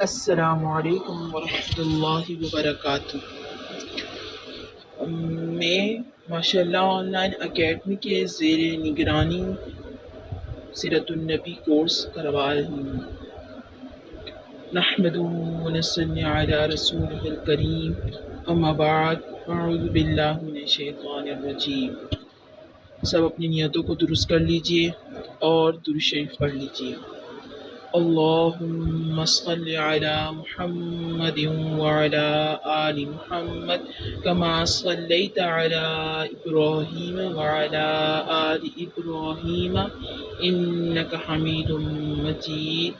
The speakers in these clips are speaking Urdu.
السلام علیکم ورحمۃ اللہ وبرکاتہ۔ میں ماشاء اللہ آن لائن اکیڈمی کے زیر نگرانی سیرت النبی کورس کروا رہی ہوں۔ نحمد ونصلی علی رسول الکریم، اما بعد، اعوذ باللہ من الشیطان الرجیم۔ سب اپنی نیتوں کو درست کر لیجئے اور درود شریف پڑھ لیجئے۔ اللهم صل على محمد وعلى آل محمد كما صليت على إبراهيم وعلى آل إبراهيم إنك حميد مجيد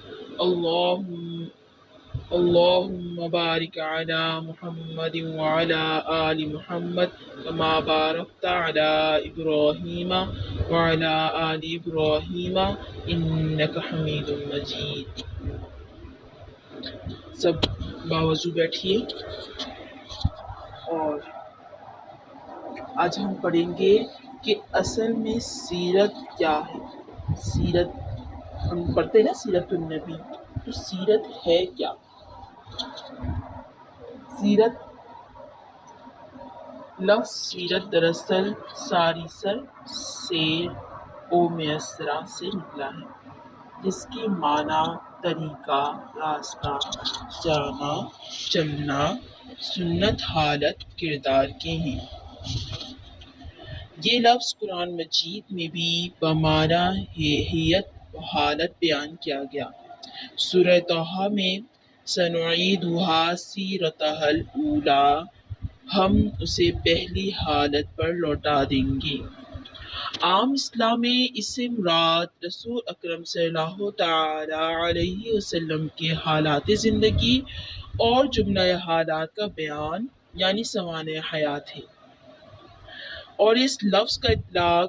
اللهم بارك على محمد وعلى آل محمد كما باركت على إبراهيم وعلى آل إبراهيم إنك حميد مجيد۔ سب باوضو بیٹھیے اور آج ہم پڑھیں گے کہ اصل میں سیرت کیا ہے۔ سیرت ہم پڑھتے ہیں نا، سیرت النبی، تو سیرت ہے کیا؟ سیرت لفظ سیرت دراصل ساری سر سیر و میسرہ سے نکلا ہے، جس کی معنی طریقہ، راستہ، جانا، چلنا، سنت، حالت، کردار کے ہیں۔ یہ لفظ قرآن مجید میں بھی بمعنی ہیئت و حالت بیان کیا گیا۔ سورہ طٰہٰ میں سنعیدھا سیرتہا الاولیٰ، ہم اسے پہلی حالت پر لوٹا دیں گے۔ عام اسلام میں اس سے مراد رسول اکرم صلی اللہ تعالی علیہ وسلم کے حالات زندگی اور جملہ حالات کا بیان یعنی سوانح حیات ہے، اور اس لفظ کا اطلاق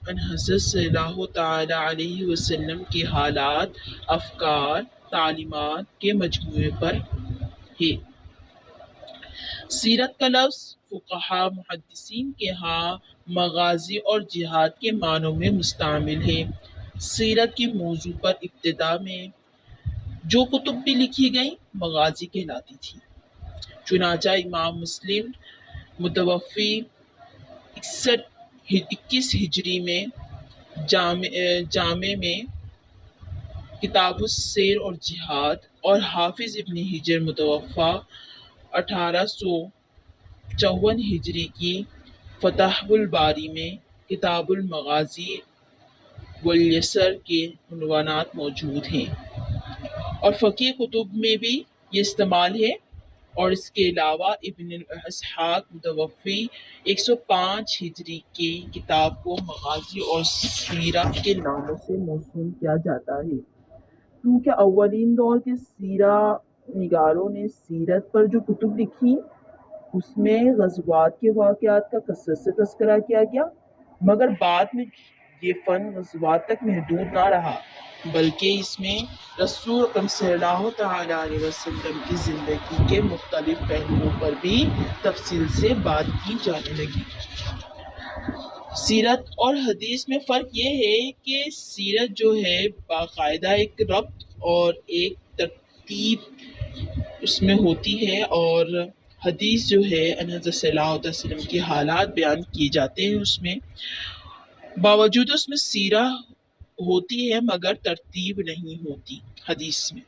ان حضرت صلی اللہ تعالی علیہ وسلم کے حالات، افکار، تعلیمات کے مجموعے پر ہے۔ سیرت کا لفظ فقہاء محدثین کے ہاں مغازی اور جہاد کے معنوں میں مستعمل ہے۔ سیرت کے موضوع پر ابتدا میں جو کتب بھی لکھی گئیں مغازی کہلاتی تھی۔ چنانچہ امام مسلم متوفی 21 ہجری میں جامع میں کتاب السیر اور جہاد، اور حافظ ابن حجر متوفی 1854 ہجری کی فتح الباری میں کتاب المغازی والیسر کے عنوانات موجود ہیں، اور فقہی کتب میں بھی یہ استعمال ہے۔ اور اس کے علاوہ ابن اسحاق متوفی 105 ہجری کی کتاب کو مغازی اور سیرہ کے ناموں سے موسوم کیا جاتا ہے، کیونکہ اولین دور کے سیرہ نگاروں نے سیرت پر جو کتب لکھی اس میں غزوات کے واقعات کا کثرت سے تذکرہ کیا گیا، مگر بعد میں یہ فن غزوات تک محدود نہ رہا، بلکہ اس میں رسول اکرم صلی اللہ تعالی علیہ وسلم کی زندگی کے مختلف پہلوؤں پر بھی تفصیل سے بات کی جانے لگی۔ سیرت اور حدیث میں فرق یہ ہے کہ سیرت جو ہے باقاعدہ ایک ربط اور ایک ترتیب اس میں ہوتی ہے، اور حدیث جو ہے حضرت صلی اللہ علیہ وسلم کے حالات بیان کیے جاتے ہیں اس میں، باوجود اس میں سیرہ ہوتی ہے مگر ترتیب نہیں ہوتی حدیث میں،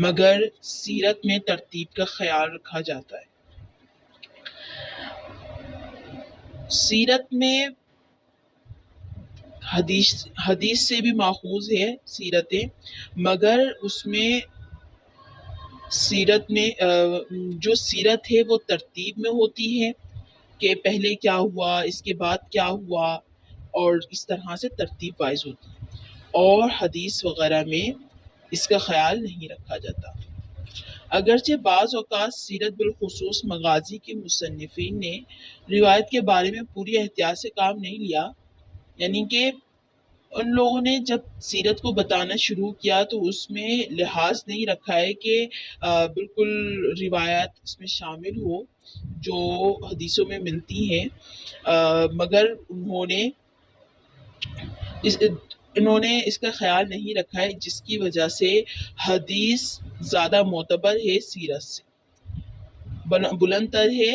مگر سیرت میں ترتیب کا خیال رکھا جاتا ہے۔ سیرت میں حدیث سے بھی ماخوذ ہے سیرتیں، مگر اس میں سیرت میں جو سیرت ہے وہ ترتیب میں ہوتی ہے کہ پہلے کیا ہوا، اس کے بعد کیا ہوا، اور اس طرح سے ترتیب وائز ہوتی ہے، اور حدیث وغیرہ میں اس کا خیال نہیں رکھا جاتا۔ اگرچہ بعض اوقات سیرت بالخصوص مغازی کے مصنفین نے روایت کے بارے میں پوری احتیاط سے کام نہیں لیا، یعنی کہ ان لوگوں نے جب سیرت کو بتانا شروع کیا تو اس میں لحاظ نہیں رکھا ہے کہ بالکل روایات اس میں شامل ہو جو حدیثوں میں ملتی ہیں، مگر انہوں نے انہوں نے اس کا خیال نہیں رکھا ہے، جس کی وجہ سے حدیث زیادہ معتبر ہے سیرت سے، بلند تر ہے،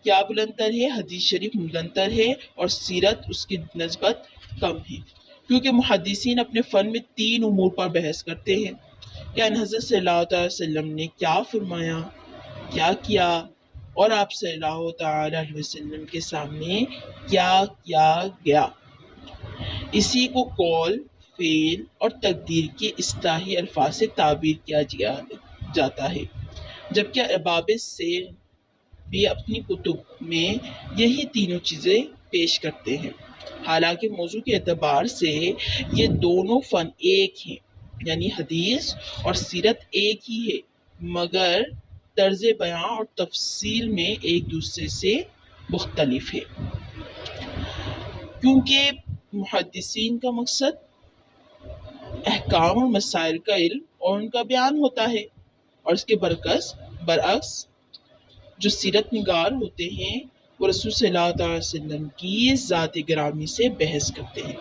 کیا بلند تر ہے، حدیث شریف بلند تر ہے اور سیرت اس کی نسبت کم ہے، کیونکہ محدثین اپنے فن میں 3 امور پر بحث کرتے ہیں کہ ان حضرت صلی اللہ تعالی وسلم نے کیا فرمایا، کیا کیا، اور آپ صلی اللہ تعالی علیہ وسلم کے سامنے کیا کیا گیا۔ اسی کو قول، فعل اور تقدیر کے اصطلاحی الفاظ سے تعبیر کیا جاتا ہے، جبکہ ارباب سیر بھی اپنی کتب میں یہی تینوں چیزیں پیش کرتے ہیں۔ حالانکہ موضوع کے اعتبار سے یہ دونوں فن ایک ہیں، یعنی حدیث اور سیرت ایک ہی ہے، مگر طرز بیان اور تفصیل میں ایک دوسرے سے مختلف ہے، کیونکہ محدثین کا مقصد احکام اور مسائل کا علم اور ان کا بیان ہوتا ہے، اور اس کے برعکس جو سیرت نگار ہوتے ہیں وہ رسول صلی اللہ علیہ وسلم کی ذات گرامی سے بحث کرتے ہیں،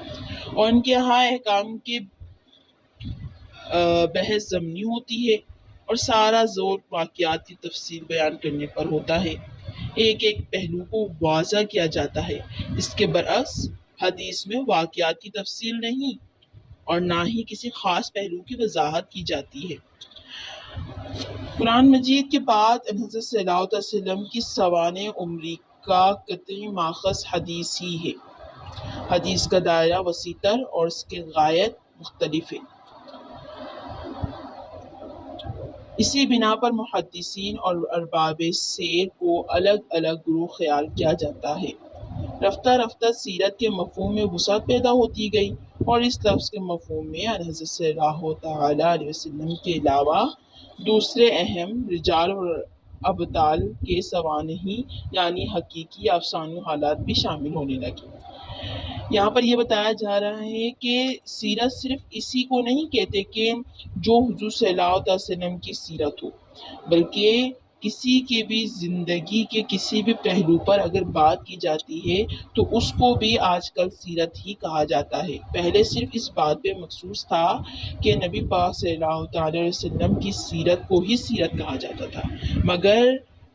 اور ان کے یہاں احکام کی بحث ضمنی ہوتی ہے اور سارا زور واقعات کی تفصیل بیان کرنے پر ہوتا ہے، ایک ایک پہلو کو واضح کیا جاتا ہے۔ اس کے برعکس حدیث میں واقعات کی تفصیل نہیں اور نہ ہی کسی خاص پہلو کی وضاحت کی جاتی ہے۔ قرآن مجید کے بعد حضرت صلی اللہ علیہ وسلم کی سوانح عمری کا قطعی ماخذ حدیث ہی ہے۔ حدیث کا دائرہ وسیع تر اور اس کے غائط مختلف ہے، اسی بنا پر محدثین اور ارباب سیر کو الگ الگ گروہ خیال کیا جاتا ہے۔ رفتہ رفتہ سیرت کے مفہوم میں وسعت پیدا ہوتی گئی اور اس لفظ کے مفہوم میں حضرت صلی اللہ تعالی علیہ وسلم کے علاوہ دوسرے اہم رجال اور ابطال کے سوانح یعنی حقیقی افسانوی حالات بھی شامل ہونے لگے۔ یہاں پر یہ بتایا جا رہا ہے کہ سیرت صرف اسی کو نہیں کہتے کہ جو حضور صلی اللہ علیہ وسلم کی سیرت ہو، بلکہ کسی کے بھی زندگی کے کسی بھی پہلو پر اگر بات کی جاتی ہے تو اس کو بھی آج کل سیرت ہی کہا جاتا ہے۔ پہلے صرف اس بات پہ مخصوص تھا کہ نبی پاک صلی اللہ تعالی علیہ وسلم کی سیرت کو ہی سیرت کہا جاتا تھا، مگر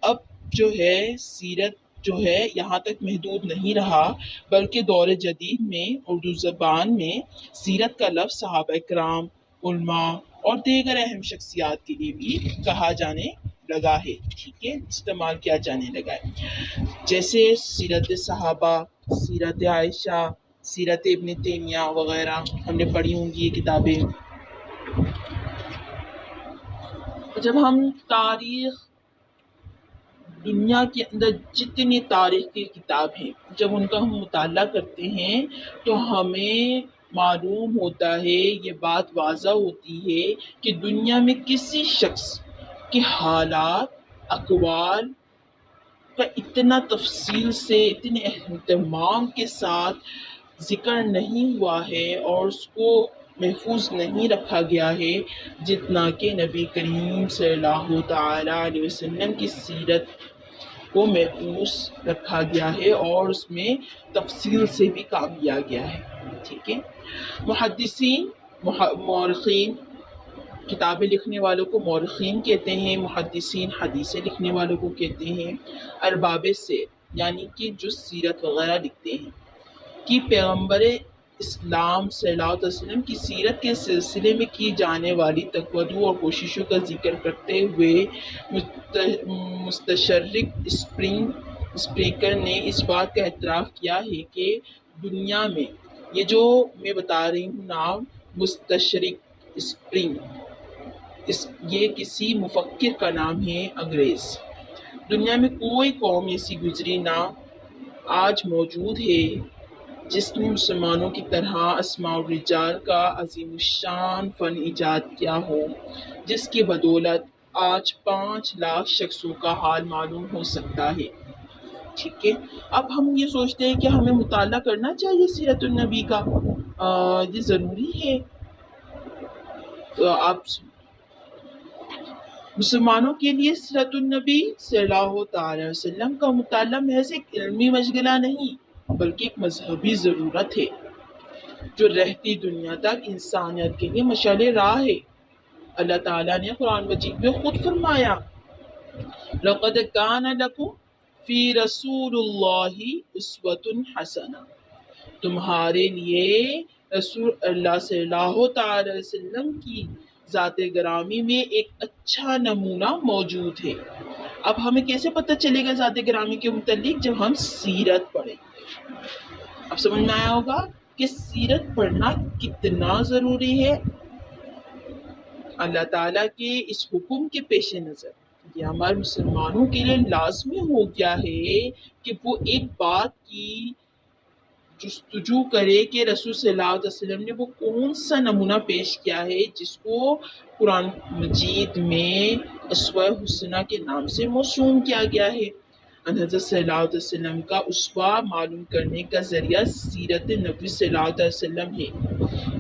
اب جو ہے سیرت جو ہے یہاں تک محدود نہیں رہا، بلکہ دور جدید میں اردو زبان میں سیرت کا لفظ صحابہ کرام، علماء اور دیگر اہم شخصیات کے لیے بھی کہا جانے لگا ہے، ٹھیک ہے، استعمال کیا جانے لگا ہے، جیسے سیرت صحابہ، سیرت عائشہ، سیرت ابن تیمیہ وغیرہ ہم نے پڑھی ہوں گی یہ کتابیں۔ جب ہم تاریخ، دنیا کے اندر جتنی تاریخ کی کتاب ہیں جب ان کا ہم مطالعہ کرتے ہیں تو ہمیں معلوم ہوتا ہے، یہ بات واضح ہوتی ہے کہ دنیا میں کسی شخص کے حالات، اقوال کا اتنا تفصیل سے، اتنے اہتمام کے ساتھ ذکر نہیں ہوا ہے اور اس کو محفوظ نہیں رکھا گیا ہے جتنا کہ نبی کریم صلی اللہ تعالی علیہ وسلم کی سیرت کو محفوظ رکھا گیا ہے اور اس میں تفصیل سے بھی کام کیا گیا ہے، ٹھیک ہے۔ محدثین، مورخین، کتابیں لکھنے والوں کو مورخین کہتے ہیں، محدثین حدیثیں لکھنے والوں کو کہتے ہیں، ارباب سے یعنی کہ جو سیرت وغیرہ لکھتے ہیں، کہ پیغمبر اسلام صلی اللہ علیہ وسلم کی سیرت کے سلسلے میں کی جانے والی تقویٰ اور کوششوں کا ذکر کرتے ہوئے مستشرق اسپریکر نے اس بات کا اعتراف کیا ہے کہ دنیا میں یہ جو میں بتا رہی ہوں نام مستشرق اسپرنگ، یہ کسی مفکر کا نام ہے انگریز۔ دنیا میں کوئی قوم ایسی گزری نہ آج موجود ہے جس نے مسلمانوں کی طرح اسماء الرجال کا عظیم الشان فن ایجاد کیا ہو، جس کی بدولت آج 5 لاکھ شخصوں کا حال معلوم ہو سکتا ہے، ٹھیک ہے۔ اب ہم یہ سوچتے ہیں کہ ہمیں مطالعہ کرنا چاہیے سیرت النبی کا، یہ ضروری ہے۔ تو آپ مسلمانوں کے لیے سیرت النبی صلی اللہ تعالی وسلم کا مطالعہ محض ایک علمی مشغلہ نہیں بلکہ ایک مذہبی ضرورت ہے۔ جو رہتی دنیا تک انسانیت کے لیے مشعل راہ ہے۔ اللہ تعالیٰ نے قرآن مجید میں خود فرمایا لَقَدْ كَانَ لَكُمْ فِي رَسُولِ اللَّهِ أُسْوَةٌ حَسَنَةٌ، تمہارے لیے رسول اللہ صلی اللہ تعالی علیہ وسلم کی ذات گرامی میں ایک اچھا نمونہ موجود ہے۔ اب ہمیں کیسے پتہ چلے گا ذات گرامی کے متعلق؟ جب ہم سیرت پڑھیں گے۔ اب سمجھ میں آیا ہوگا کہ سیرت پڑھنا کتنا ضروری ہے۔ اللہ تعالیٰ کے اس حکم کے پیش نظر یہ ہمارے مسلمانوں کے لیے لازمی ہو گیا ہے کہ وہ ایک بات کی جستجو کرے کہ رسول صلی اللہ علیہ وسلم نے وہ کون سا نمونہ پیش کیا ہے جس کو قرآن مجید میں اسوہ حسنہ کے نام سے موسوم کیا گیا ہے۔ حضرت صلی اللہ علیہ وسلم کا اسوہ معلوم کرنے کا ذریعہ سیرت نبی صلی اللہ علیہ وسلم ہے،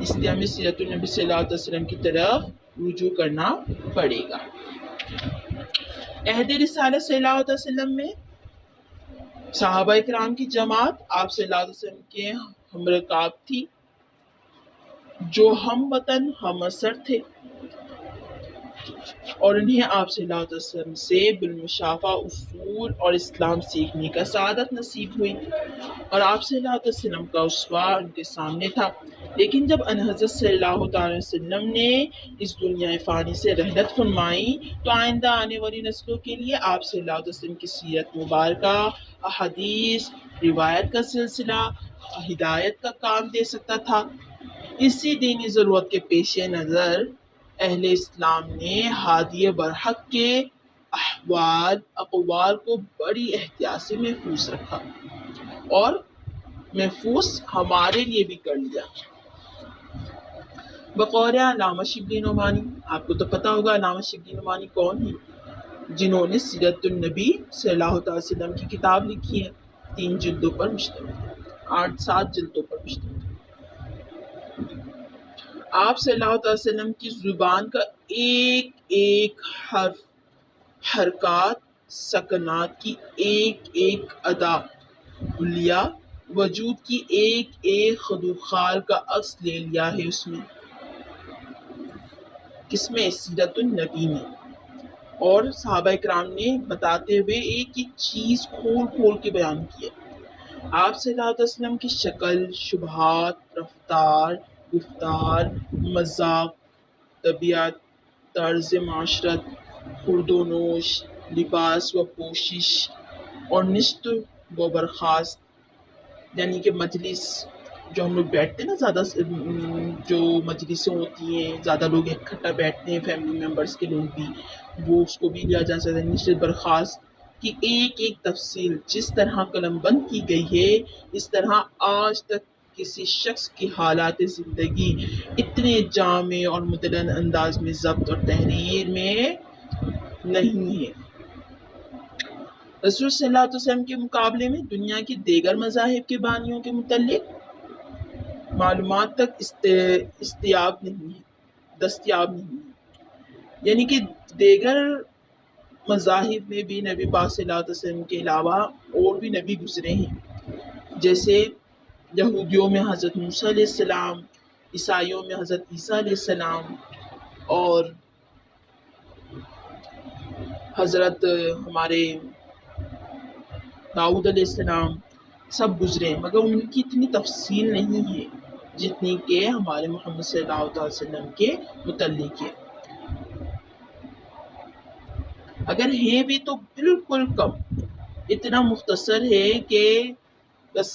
اس لیے ہمیں سیرت النبی صلی اللہ علیہ وسلم کی طرف رجوع کرنا پڑے گا۔ عہد رسالت صلی اللہ علیہ وسلم میں صحابہ کرام کی جماعت آپ صلی اللہ علیہ وسلم کے ہم رکاب تھی، جو ہم وطن ہم اثر تھے، اور انہیں آپ صلی اللہ علیہ وسلم سے بالمشافہ اصول اور اسلام سیکھنے کا سعادت نصیب ہوئی، اور آپ صلی اللہ علیہ وسلم کا اسوہ ان کے سامنے تھا۔ لیکن جب ان حضرت صلی اللہ تعالی وسلم نے اس دنیا فانی سے رحلت فرمائی تو آئندہ آنے والی نسلوں کے لیے آپ صلی اللہ علیہ وسلم کی سیرت مبارکہ، احادیث، روایت کا سلسلہ ہدایت کا کام دے سکتا تھا۔ اسی دینی ضرورت کے پیش نظر اہل اسلام نے ہادی برحق کے احوال اقوال کو بڑی احتیاط سے محفوظ رکھا اور محفوظ ہمارے لیے بھی کر لیا۔ بقول علامہ شبلی نعمانی، آپ کو تو پتہ ہوگا علامہ شبلی نعمانی کون ہیں، جنہوں نے سیرت النبی صلی اللہ علیہ وسلم کی کتاب لکھی ہے، 3 جلدوں پر مشتمل، 8-7 جلدوں پر مشتمل۔ آپ صلی اللہ علیہ وسلم کی زبان کا ایک ایک حرف، حرکات، سکنات کی ایک ایک ادا، حلیہ وجود کی ایک ایک خد و خال کا عکس لے لیا ہے اس میں، کس میں؟ سیرت النبی میں۔ اور صحابہ کرام نے بتاتے ہوئے ایک ایک چیز کھول کھول کے بیان کی ہے۔ آپ صلی اللہ علیہ وسلم کی شکل، شبہات، رفتار، گفتار، مذاق، طبیعت، طرز معاشرت، خورد و نوش، لباس و پوشش، اور نشست و برخاست، یعنی کہ مجلس جو ہم لوگ بیٹھتے ہیں نا، زیادہ جو مجلسیں ہوتی ہیں زیادہ لوگ اکٹھا بیٹھتے ہیں، فیملی ممبرس کے لوگ بھی، وہ اس کو بھی لیا جا سکتا ہے۔ نشست برخاست کی ایک ایک تفصیل جس طرح قلم بند کی گئی ہے، اس طرح آج تک کسی شخص کی حالات زندگی اتنے جامع اور متعین انداز میں ضبط اور تحریر میں نہیں ہے۔ رسول صلی اللہ علیہ وسلم کے مقابلے میں دنیا کے دیگر مذاہب کے بانیوں کے متعلق معلومات تک دستیاب نہیں ہے، یعنی کہ دیگر مذاہب میں بھی نبی پاک صلی اللہ علیہ وسلم کے علاوہ اور بھی نبی گزرے ہیں، جیسے یہودیوں میں حضرت موسیٰ علیہ السلام، عیسائیوں میں حضرت عیسیٰ علیہ السلام، اور حضرت ہمارے داؤد علیہ السلام، سب گزرے، مگر ان کی اتنی تفصیل نہیں ہے جتنی کہ ہمارے محمد صلی اللہ علیہ وسلم کے متعلق ہے۔ اگر ہے بھی تو بالکل کم، اتنا مختصر ہے کہ بس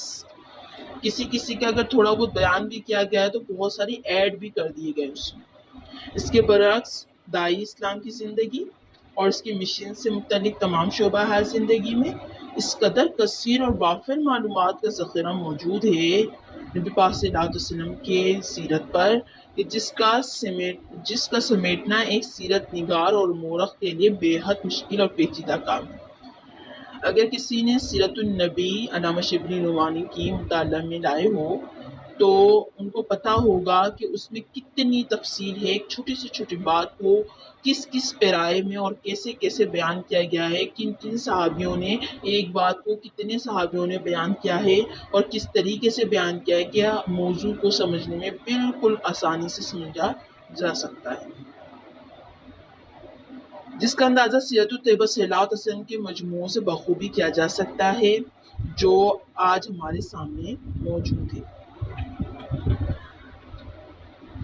کسی کا اگر تھوڑا بہت بیان بھی کیا گیا ہے تو بہت ساری ایڈ بھی کر دیے گئے اس میں۔ اس کے برعکس داعی اسلام کی زندگی اور اس کے مشن سے متعلق تمام شعبہ حیات زندگی میں اس قدر کثیر اور وافر معلومات کا ذخیرہ موجود ہے نبی پاک صلی اللہ علیہ وسلم کے سیرت پر کہ جس کا سمیٹنا ایک سیرت نگار اور مورخ کے لیے بے حد مشکل اور پیچیدہ کام ہے۔ اگر کسی نے سیرت النبی علامہ شبلی نعمانی کی مطالعہ میں لائے ہو تو ان کو پتہ ہوگا کہ اس میں کتنی تفصیل ہے، ایک چھوٹی سے چھوٹی بات کو کس کس پیرائے میں اور کیسے کیسے بیان کیا گیا ہے، کن کن صحابیوں نے ایک بات کو کتنے صحابیوں نے بیان کیا ہے اور کس طریقے سے بیان کیا ہے کہ موضوع کو سمجھنے میں بالکل آسانی سے سمجھا جا سکتا ہے، جس کا اندازہ سیرت الطیبہ صلی اللہ علیہ وسلم کے مجموعوں سے بخوبی کیا جا سکتا ہے جو آج ہمارے سامنے موجود ہے۔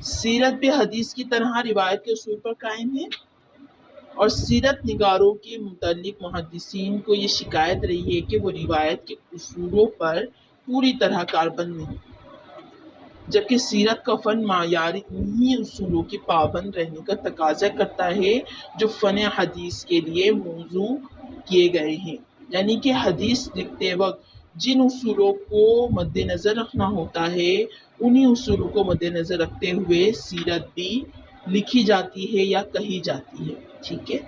سیرت بھی حدیث کی طرح روایت کے اصول پر قائم ہے، اور سیرت نگاروں کے متعلق محدثین کو یہ شکایت رہی ہے کہ وہ روایت کے اصولوں پر پوری طرح کاربند نہیں، جبکہ سیرت کا فن معیاری انہی اصولوں کے پابند رہنے کا تقاضا کرتا ہے جو فن حدیث کے لیے موضوع کیے گئے ہیں، یعنی کہ حدیث لکھتے وقت جن اصولوں کو مد نظر رکھنا ہوتا ہے انہی اصولوں کو مد نظر رکھتے ہوئے سیرت بھی لکھی جاتی ہے یا کہی جاتی ہے، ٹھیک ہے۔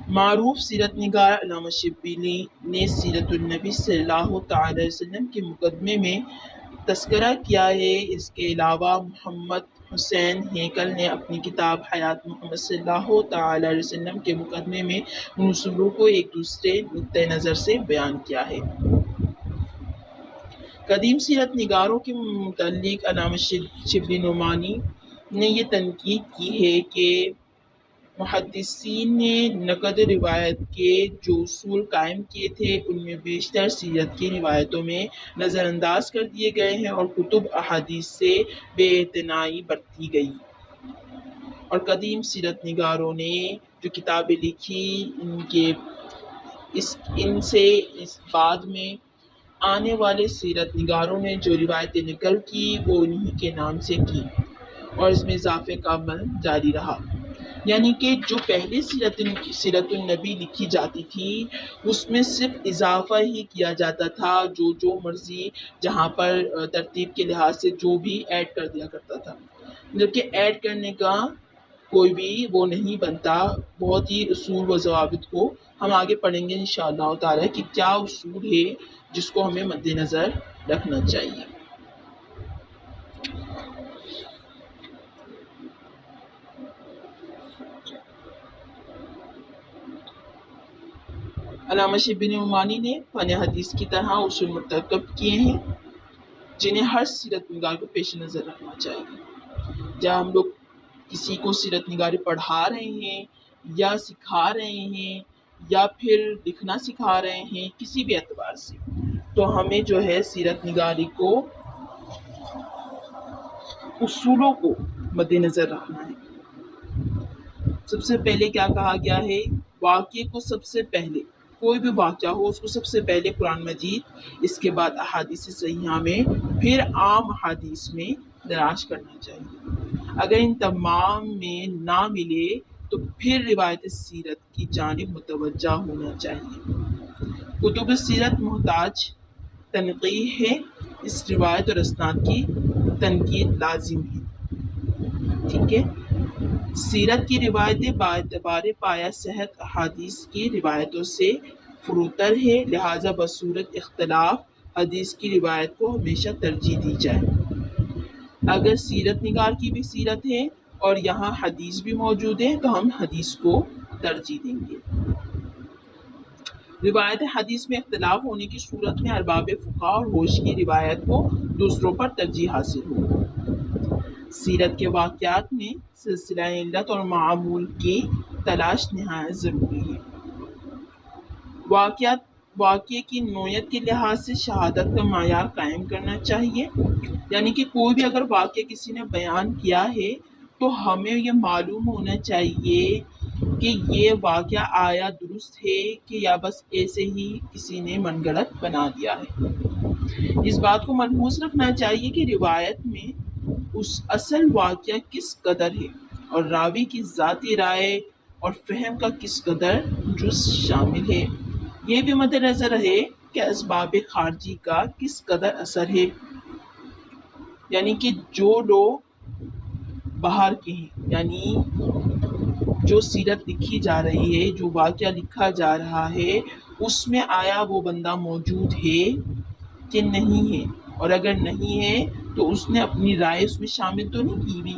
معروف سیرت نگار علامہ شبلی نے سیرت النبی صلی اللہ تعالی علیہ وسلم کے مقدمے میں تذکرہ کیا ہے۔ اس کے علاوہ محمد حسین ہیکل نے اپنی کتاب حیات محمد صلی اللہ تعالی علیہ وسلم کے مقدمے میں ان اصولوں کو ایک دوسرے نقطۂ نظر سے بیان کیا ہے۔ قدیم سیرت نگاروں کے متعلق علامہ شبلی نعمانی نے یہ تنقید کی ہے کہ محدثین نے نقد روایت کے جو اصول قائم کیے تھے ان میں بیشتر سیرت کی روایتوں میں نظر انداز کر دیے گئے ہیں اور کتب احادیث سے بے اعتنائی برتی گئی، اور قدیم سیرت نگاروں نے جو کتابیں لکھی ان سے بعد میں آنے والے سیرت نگاروں نے جو روایتیں نقل کی وہ انہی کے نام سے کی، اور اس میں اضافے کا عمل جاری رہا، یعنی کہ جو پہلے سیرت النبی لکھی جاتی تھی اس میں صرف اضافہ ہی کیا جاتا تھا، جو مرضی جہاں پر ترتیب کے لحاظ سے جو بھی ایڈ کر دیا کرتا تھا، جبکہ ایڈ کرنے کا کوئی بھی وہ نہیں بنتا، بہت ہی اصول و ضوابط کو ہم آگے پڑھیں گے انشاءاللہ تعالی کہ کیا اصول ہے جس کو ہمیں مد نظر رکھنا چاہیے۔ علامہ شبلی نعمانی نے فن حدیث کی طرح اصول مرتکب کیے ہیں جنہیں ہر سیرت نگار کو پیش نظر رکھنا چاہیے۔ جب ہم لوگ کسی کو سیرت نگاری پڑھا رہے ہیں یا سکھا رہے ہیں یا پھر لکھنا سکھا رہے ہیں کسی بھی اعتبار سے، تو ہمیں جو ہے سیرت نگاری کو اصولوں کو مد نظر رکھنا ہے۔ سب سے پہلے کیا کہا گیا ہے؟ واقعے کو سب سے پہلے، کوئی بھی واقعہ ہو اس کو سب سے پہلے قرآن مجید، اس کے بعد احادیث صحیحہ میں، پھر عام احادیث میں تلاش کرنا چاہیے۔ اگر ان تمام میں نہ ملے تو پھر روایت سیرت کی جانب متوجہ ہونا چاہیے۔ کتب سیرت محتاج تنقیح ہے، اس روایت اور اسناد کی تنقید لازم ہے، ٹھیک ہے۔ سیرت کی روایتیں باعتبار پایہ صحت احادیث کی روایتوں سے فروتر ہے، لہذا بصورت اختلاف حدیث کی روایت کو ہمیشہ ترجیح دی جائے۔ اگر سیرت نگار کی بھی سیرت ہے اور یہاں حدیث بھی موجود ہے تو ہم حدیث کو ترجیح دیں گے۔ روایت حدیث میں اختلاف ہونے کی صورت میں ارباب فقہ اور ہوش کی روایت کو دوسروں پر ترجیح حاصل ہو۔ سیرت کے واقعات میں سلسلہ علت اور معمول کی تلاش نہایت ضروری ہے۔ واقعے کی نوعیت کے لحاظ سے شہادت کا معیار قائم کرنا چاہیے، یعنی کہ کوئی بھی اگر واقعہ کسی نے بیان کیا ہے تو ہمیں یہ معلوم ہونا چاہیے کہ یہ واقعہ آیا درست ہے کہ یا بس ایسے ہی کسی نے من گھڑت بنا دیا ہے۔ اس بات کو ملحوظ رکھنا چاہیے کہ روایت میں اس اصل واقعہ کس قدر ہے اور راوی کی ذاتی رائے اور فہم کا کس قدر جز شامل ہے۔ یہ بھی مد نظر رہے کہ اسباب خارجی کا کس قدر اثر ہے، یعنی کہ جو لوگ باہر کے ہیں، یعنی جو سیرت لکھی جا رہی ہے، جو واقعہ لکھا جا رہا ہے، اس میں آیا وہ بندہ موجود ہے کہ نہیں ہے، اور اگر نہیں ہے تو اس نے اپنی رائے اس میں شامل تو نہیں کی ہوئی.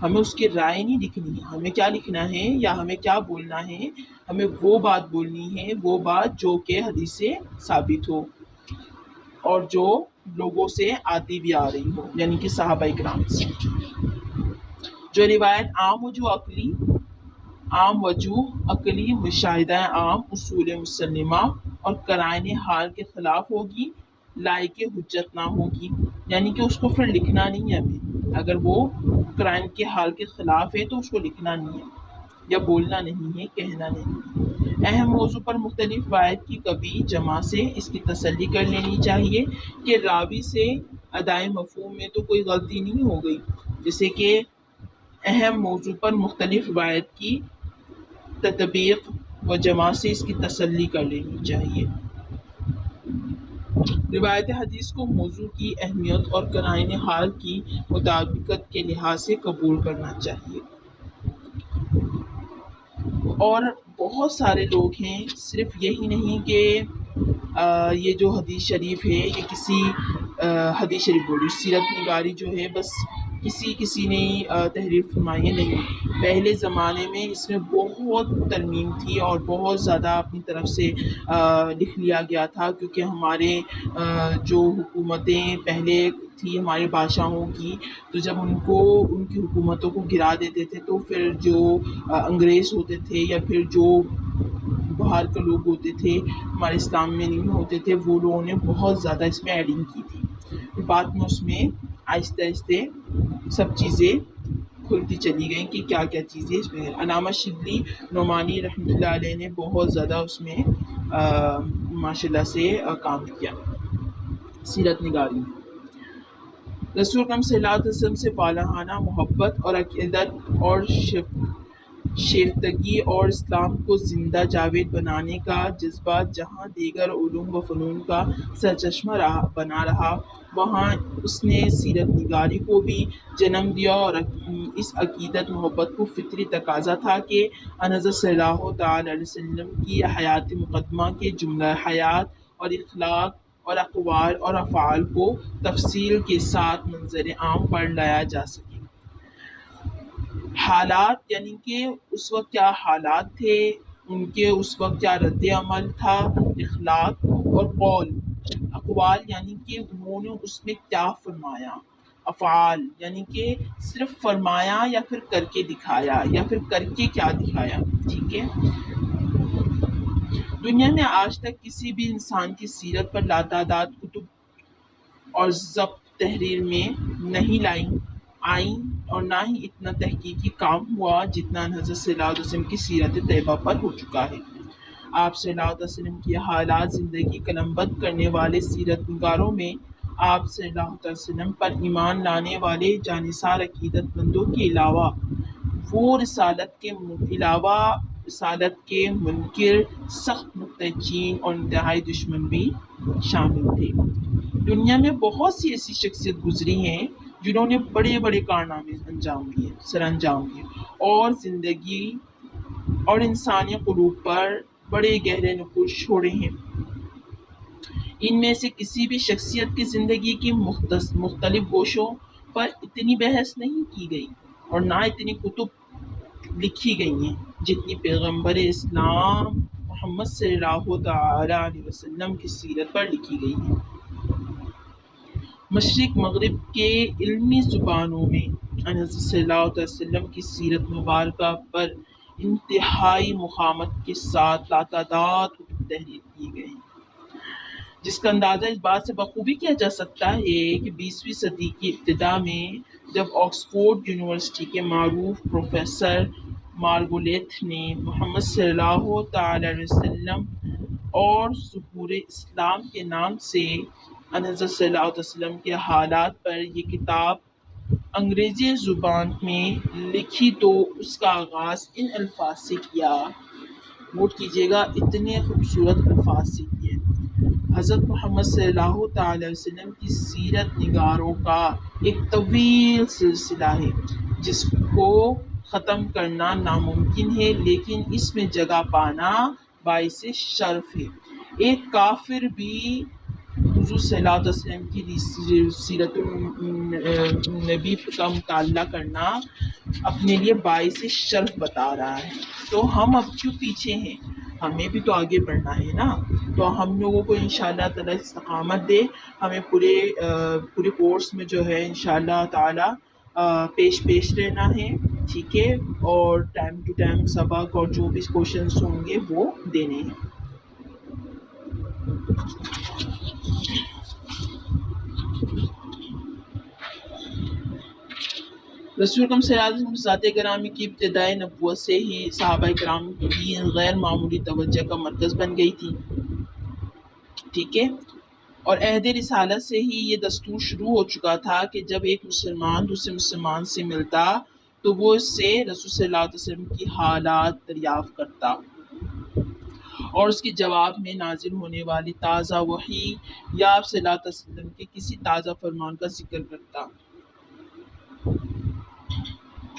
ہمیں اس کی رائے نہیں لکھنی ہے. ہمیں کیا لکھنا ہے یا ہمیں کیا بولنا ہے؟ ہمیں وہ بات بولنی ہے، وہ بات جو کہ حدیث سے ثابت ہو اور جو لوگوں سے آتی بھی آ رہی ہو، یعنی کہ صحابہ کرام سے. جو روایت عام وجوہ عقلی، مشاہدہ عام، اصول مسلمہ اور قرائن حال کے خلاف ہوگی، لائق حجت نہ ہوگی. یعنی کہ اس کو پھر لکھنا نہیں ہے ہمیں. اگر وہ قرائن کے حال کے خلاف ہے تو اس کو لکھنا نہیں ہے، یا بولنا نہیں ہے، کہنا نہیں ہے. اہم موضوع پر مختلف روایت کی کبھی جمع سے اس کی تسلی کر لینی چاہیے کہ راوی سے ادائے مفہوم میں تو کوئی غلطی نہیں ہو گئی. جیسے کہ اہم موضوع پر مختلف روایت کی تطبیق و جمع سے اس کی تسلی کر لینی چاہیے. روایت حدیث کو موضوع کی اہمیت اور قرائن حال کی مطابقت کے لحاظ سے قبول کرنا چاہیے. اور بہت سارے لوگ ہیں، صرف یہی نہیں کہ یہ جو حدیث شریف ہے یہ کسی حدیث شریف بولی سیرت نگاری جو ہے بس کسی نے تحریر فرمائی ہے. نہیں، پہلے زمانے میں اس میں بہت ترمیم تھی اور بہت زیادہ اپنی طرف سے لکھ لیا گیا تھا، کیونکہ ہمارے جو حکومتیں پہلے تھی ہمارے بادشاہوں کی، تو جب ان کی حکومتوں کو گرا دیتے تھے تو پھر جو انگریز ہوتے تھے یا پھر جو باہر کے لوگ ہوتے تھے ہمارے اسلام میں نہیں ہوتے تھے، وہ لوگوں نے بہت زیادہ اس میں ایڈنگ کی تھی. بعد میں اس میں آہستہ آہستہ سب چیزیں کھلتی چلی گئیں کہ کیا کیا چیزیں اس میں. علامہ شبلی نعمانی رحمۃ اللہ علیہ نے بہت زیادہ اس میں ماشاء اللہ سے کام کیا سیرت نگاری میں. رسول اکرم صلی اللہ علیہ وسلم سے والہانہ محبت اور عقیدت اور شیفتگی اور اسلام کو زندہ جاوید بنانے کا جذبہ جہاں دیگر علوم و فنون کا سرچشمہ بنا رہا، وہاں اس نے سیرت نگاری کو بھی جنم دیا. اور اس عقیدت محبت کو فطری تقاضا تھا کہ حضرت صلی اللہ تعالی علیہ وسلم کی حیات مقدمہ کے جملہ حیات اور اخلاق اور اقوال اور افعال کو تفصیل کے ساتھ منظر عام پر لایا جا سکے. حالات یعنی کہ اس وقت کیا حالات تھے، ان کے اس وقت کیا رد عمل تھا، اخلاق اور قول. اقوال یعنی کہ انہوں نے اس میں کیا فرمایا، افعال یعنی کہ صرف فرمایا یا پھر کر کے دکھایا یا پھر کر کے کیا دکھایا. ٹھیک ہے. دنیا میں آج تک کسی بھی انسان کی سیرت پر لاتعداد کتب اور ضبط تحریر میں نہیں آئیں اور نہ ہی اتنا تحقیقی کام ہوا جتنا حضرت صلی اللہ علیہ وسلم کی سیرت طیبہ پر ہو چکا ہے. آپ صلی اللہ علیہ وسلم کی حالات زندگی قلمبند کرنے والے سیرت نگاروں میں آپ صلی اللہ علیہ وسلم پر ایمان لانے والے جانثار عقیدت مندوں کے علاوہ رسالت کے منکر، سخت متچین اور انتہائی دشمن بھی شامل تھے. دنیا میں بہت سی ایسی شخصیت گزری ہیں جنہوں نے بڑے بڑے کارنامے سر انجام دیے اور زندگی اور انسانی قلوب پر بڑے گہرے نقوش چھوڑے ہیں. ان میں سے کسی بھی شخصیت کی زندگی کی مختلف گوشوں پر اتنی بحث نہیں کی گئی اور نہ اتنی کتب لکھی گئی ہیں جتنی پیغمبر اسلام محمد صلی اللہ تعالی علیہ وسلم کی سیرت پر لکھی گئی ہیں. مشرق مغرب کے علمی زبانوں میں حضرت صلی اللہ علیہ وسلم کی سیرت مبارکہ پر انتہائی مفاہمت کے ساتھ لاتعداد کتب تحریر کیے گئے ہیں، جس کا اندازہ اس بات سے بخوبی کیا جا سکتا ہے کہ 20ویں صدی کی ابتدا میں جب آکسفورڈ یونیورسٹی کے معروف پروفیسر مارگولیتھ نے محمد صلی اللہ تعالی علیہ وسلم اور ظہور اسلام کے نام سے حضرت صلی اللہ علیہ وسلم کے حالات پر یہ کتاب انگریزی زبان میں لکھی تو اس کا آغاز ان الفاظ سے کیا. نوٹ کیجیے گا، اتنے خوبصورت الفاظ سے کیے. حضرت محمد صلی اللہ تعالی وسلم کی سیرت نگاروں کا ایک طویل سلسلہ ہے جس کو ختم کرنا ناممکن ہے، لیکن اس میں جگہ پانا باعث شرف ہے. ایک کافر بھی حضور صلی اللہ علیہ وسلم کی سیرت النبی کا مطالعہ کرنا اپنے لیے باعث شرف بتا رہا ہے۔ تو ہم اب کیوں پیچھے ہیں؟ ہمیں بھی تو آگے بڑھنا ہے نا۔ تو ہم لوگوں کو انشاءاللہ تعالیٰ استقامت دے، ہمیں پورے کورس میں جو ہے انشاءاللہ تعالیٰ پیش رہنا ہے، ٹھیک ہے، اور ٹائم ٹو ٹائم سبق اور جو بھی کوشچنس ہوں گے وہ دینے ہیں۔ رسول اکرم صلی اللہ علیہ وسلم ذات گرامی کی ابتدائے نبوت سے ہی صحابہ کرام کی غیر معمولی توجہ کا مرکز بن گئی تھی، ٹھیک ہے، اور عہد رسالت سے ہی یہ دستور شروع ہو چکا تھا کہ جب ایک مسلمان دوسرے مسلمان سے ملتا تو وہ اس سے رسول صلی اللہ علیہ وسلم کی حالات دریافت کرتا اور اس کے جواب میں نازل ہونے والی تازہ وحی یا آپ صلی اللہ علیہ وسلم کے کسی تازہ فرمان کا ذکر کرتا۔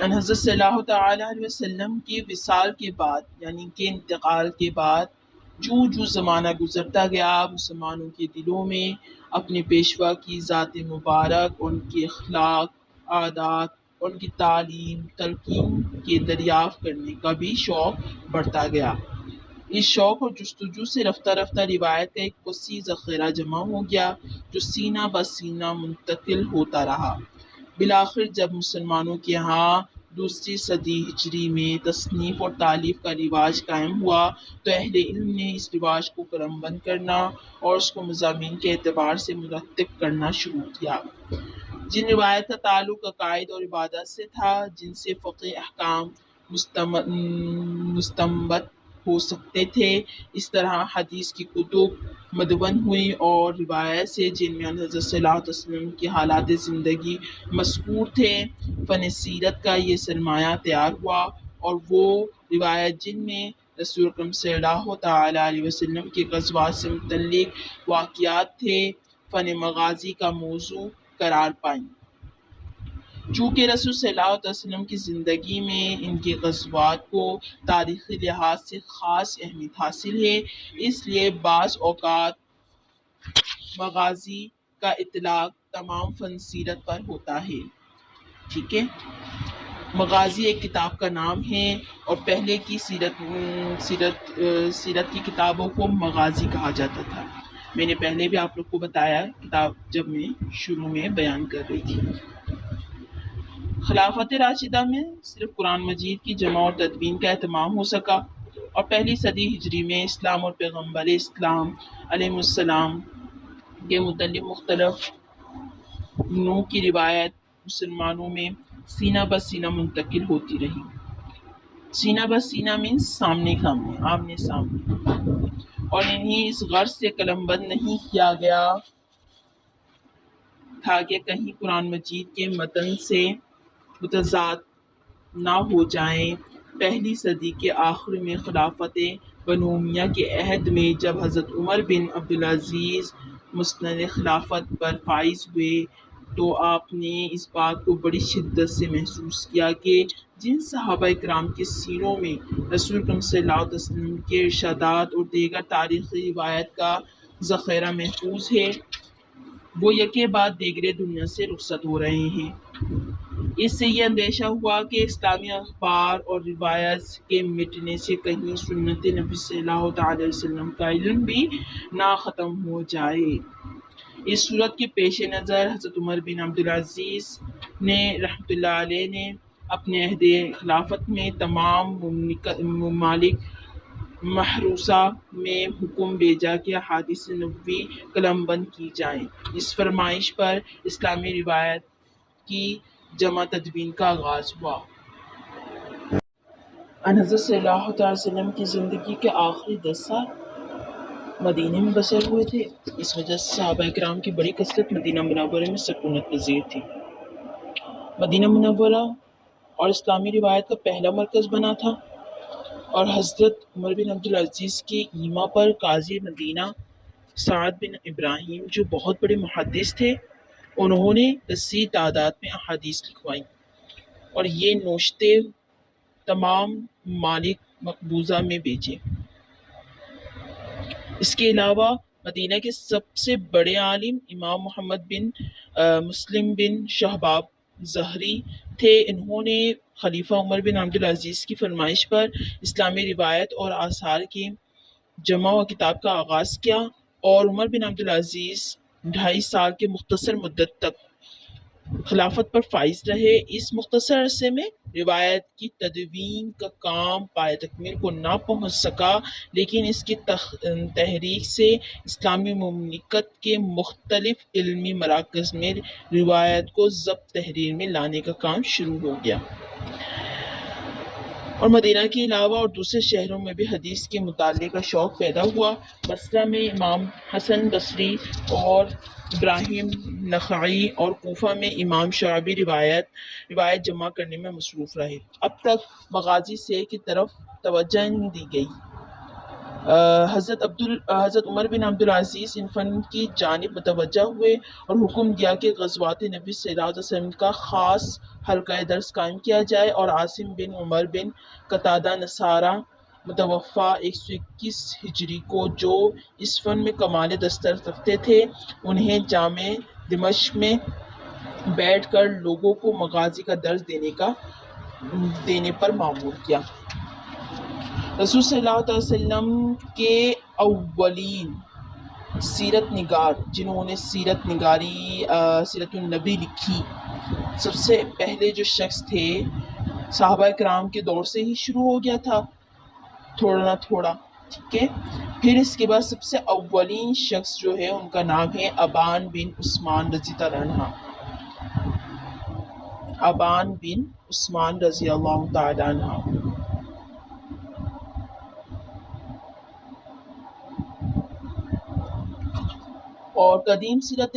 حضرت صلی اللہ تعالی علیہ وسلم کے وصال کے بعد، یعنی کہ انتقال کے بعد، جو زمانہ گزرتا گیا، مسلمانوں کے دلوں میں اپنے پیشوا کی ذات مبارک، ان کے اخلاق، عادات، ان کی تعلیم تلقین کے دریافت کرنے کا بھی شوق بڑھتا گیا۔ اس شوق اور جستجو سے رفتہ رفتہ روایت کا ایک وسیع ذخیرہ جمع ہو گیا جو سینہ بہ سینہ منتقل ہوتا رہا۔ بالآخر جب مسلمانوں کے ہاں دوسری صدی ہجری میں تصنیف اور تالیف کا رواج قائم ہوا تو اہل علم نے اس رواج کو قلم بند کرنا اور اس کو مضامین کے اعتبار سے مرتب کرنا شروع کیا۔ جن روایت کا تعلق عقائد اور عبادات سے تھا، جن سے فقہ احکام مستنبط ہو سکتے تھے، اس طرح حدیث کی کتب مدون ہوئی اور روایت سے جن میں حضرت صلی اللہ علیہ وسلم کی حالات زندگی مذکور تھے، فن سیرت کا یہ سرمایہ تیار ہوا، اور وہ روایت جن میں رسول اکرم صلی اللہ تعالی علیہ وسلم کے غزوات سے متعلق واقعات تھے، فن مغازی کا موضوع قرار پائیں۔ چونکہ رسول صلی اللہ علیہ وسلم کی زندگی میں ان کے غزوات کو تاریخی لحاظ سے خاص اہمیت حاصل ہے، اس لیے بعض اوقات مغازی کا اطلاق تمام فن سیرت پر ہوتا ہے، ٹھیک ہے۔ مغازی ایک کتاب کا نام ہے اور پہلے کی سیرت کی کتابوں کو مغازی کہا جاتا تھا۔ میں نے پہلے بھی آپ لوگ کو بتایا کتاب جب میں شروع میں بیان کر رہی تھی۔ خلافت راشدہ میں صرف قرآن مجید کی جمع اور تدوین کا اہتمام ہو سکا، اور پہلی صدی ہجری میں اسلام اور پیغمبر اسلام علیہ السلام کے متعلق مختلف نوع کی روایت مسلمانوں میں سینہ بہ سینہ منتقل ہوتی رہی۔ سینہ بہ سینہ مینس سامنے آمنے سامنے، اور انہیں اس غرض سے قلم بند نہیں کیا گیا تھا کہ کہیں قرآن مجید کے متن سے متضاد نہ ہو جائیں۔ پہلی صدی کے آخر میں خلافت بنو امیہ کے عہد میں جب حضرت عمر بن عبدالعزیز مسند خلافت پر فائز ہوئے تو آپ نے اس بات کو بڑی شدت سے محسوس کیا کہ جن صحابہ کرام کے سینوں میں رسول اکرم صلی اللہ علیہ وسلم کے ارشادات اور دیگر تاریخی روایت کا ذخیرہ محفوظ ہے، وہ یکے بعد دیگرے دنیا سے رخصت ہو رہے ہیں۔ اس سے یہ اندیشہ ہوا کہ اسلامی اخبار اور روایت کے مٹنے سے کہیں سنت نبی صلی اللہ تعالی وسلم کا علم بھی نہ ختم ہو جائے۔ اس صورت کے پیش نظر حضرت عمر بن عبدالعزیز نے رحمۃ اللہ علیہ نے اپنے عہد خلافت میں تمام ممالک محروسہ میں حکم بھیجا کہ احادیث نبوی قلم بند کی جائیں۔ اس فرمائش پر اسلامی روایت کی جمع تدوین کا آغاز ہوا۔ حضرت صلی اللہ علیہ وسلم کی زندگی کے آخری 10 سال مدینے میں بسر ہوئے تھے، اس وجہ سے صحابہ کرام کی بڑی کثرت مدینہ منورہ میں سکونت پذیر تھی۔ مدینہ منورہ اور اسلامی روایت کا پہلا مرکز بنا تھا، اور حضرت عمر بن عبدالعزیز کی ایما پر قاضی مدینہ سعد بن ابراہیم جو بہت بڑے محدث تھے، انہوں نے کثیر تعداد میں احادیث لکھوائیں اور یہ نوشتے تمام ممالک مقبوضہ میں بھیجے۔ اس کے علاوہ مدینہ کے سب سے بڑے عالم امام محمد بن مسلم بن شہباب ظہری تھے۔ انہوں نے خلیفہ عمر بن عبدالعزیز کی فرمائش پر اسلامی روایت اور آثار کی جمع و کتاب کا آغاز کیا، اور عمر بن عبدالعزیز 2.5 سال کے مختصر مدت تک خلافت پر فائز رہے۔ اس مختصر عرصے میں روایت کی تدوین کا کام پایہ تکمیل کو نہ پہنچ سکا، لیکن اس کی تحریک سے اسلامی مملکت کے مختلف علمی مراکز میں روایت کو ضبط تحریر میں لانے کا کام شروع ہو گیا، اور مدینہ کے علاوہ اور دوسرے شہروں میں بھی حدیث کے مطالعے کا شوق پیدا ہوا۔ بصرہ میں امام حسن بصری اور ابراہیم نخعی، اور کوفہ میں امام شعبی روایت جمع کرنے میں مصروف رہے۔ اب تک مغازی سے کی طرف توجہ نہیں دی گئی۔ حضرت عمر بن عبدالعزیز ان فن کی جانب متوجہ ہوئے اور حکم دیا کہ غزوات نبی صلی اللہ علیہ وسلم کا خاص حلقہ درس قائم کیا جائے، اور عاصم بن عمر بن قتادہ نصارہ متوفی 121 ہجری کو جو اس فن میں کمال دسترس رکھتے تھے، انہیں جامع دمشق میں بیٹھ کر لوگوں کو مغازی کا درس دینے پر مامور کیا۔ رسول صلی اللہ علیہ وسلم کے اولین سیرت نگار، جنہوں نے سیرت النبی لکھی، سب سے پہلے جو شخص تھے، صحابہ کرام کے دور سے ہی شروع ہو گیا تھا تھوڑا نہ تھوڑا، ٹھیک ہے۔ پھر اس کے بعد سب سے اولین شخص جو ہے، ان کا نام ہے ابان بن عثمان رضی اللہ عنہ، ابان بن عثمان رضی اللہ تعالی عنہ۔ اور قدیم سیرت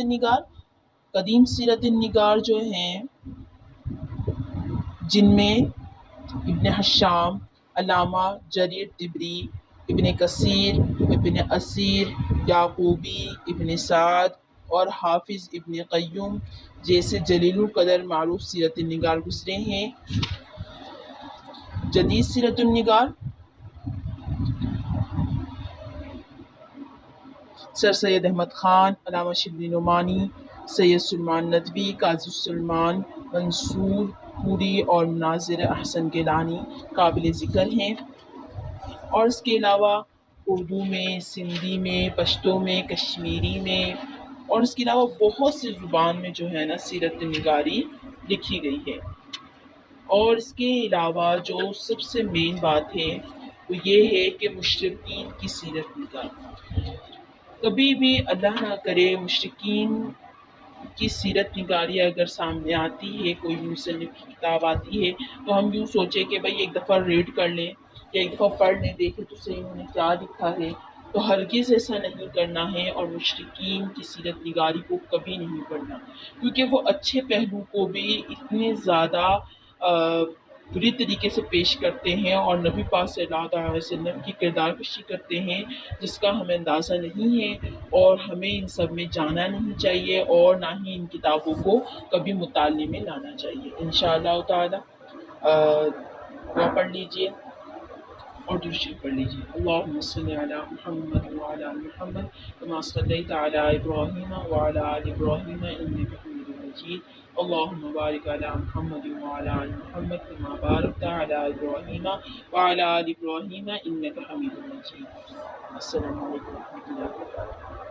النگار جو ہیں، جن میں ابن حشام، علامہ جریر طبری، ابن کثیر، ابن اسیر، یعقوبی، ابن سعد اور حافظ ابن قیم جیسے جلیل القدر معروف سیرت النگار گزرے ہیں۔ جدید سیرت النگار سر سید احمد خان، علامہ شبلی نعمانی، سید سلیمان ندوی، قاضی سلیمان منصور پوری اور مناظر احسن گیلانی قابل ذکر ہیں۔ اور اس کے علاوہ اردو میں، سندھی میں، پشتو میں، کشمیری میں، اور اس کے علاوہ بہت سی زبان میں جو ہے نا سیرت نگاری لکھی گئی ہے۔ اور اس کے علاوہ جو سب سے مین بات ہے وہ یہ ہے کہ مشرکین کی سیرت نگاری، کبھی بھی اللہ نہ کرے مشرکین کی سیرت نگاری اگر سامنے آتی ہے، کوئی مصنف کی کتاب آتی ہے، تو ہم یوں سوچیں کہ بھائی ایک دفعہ ریڈ کر لیں یا ایک دفعہ پڑھ لیں، دیکھیں تو صحیح انہوں نے کیا لکھا ہے۔ تو ہرگز ایسا نہیں کرنا ہے، اور مشرکین کی سیرت نگاری کو کبھی نہیں پڑھنا، کیونکہ وہ اچھے پہلو کو بھی اتنے زیادہ بری طریقے سے پیش کرتے ہیں، اور نبی پاک صلی اللہ علیہ وسلم کی کردار کشی کرتے ہیں جس کا ہمیں اندازہ نہیں ہے، اور ہمیں ان سب میں جانا نہیں چاہیے، اور نہ ہی ان کتابوں کو کبھی مطالعے میں لانا چاہیے۔ انشاءاللہ تعالی دعا پڑھ لیجئے اور درود پڑھ لیجئے۔ اللہم صلی علی محمد وعلی آل محمد کما صلیت علی ابراہیم وعلی آل ابراہیم انک حمید مجید۔ اللہم بارک علی محمد وعلی آل محمد کما بارکت علی ابراہیم وعلی آل ابراہیم انک حمید مجید۔ السلام علیکم ورحمۃ اللہ وبرکاتہ۔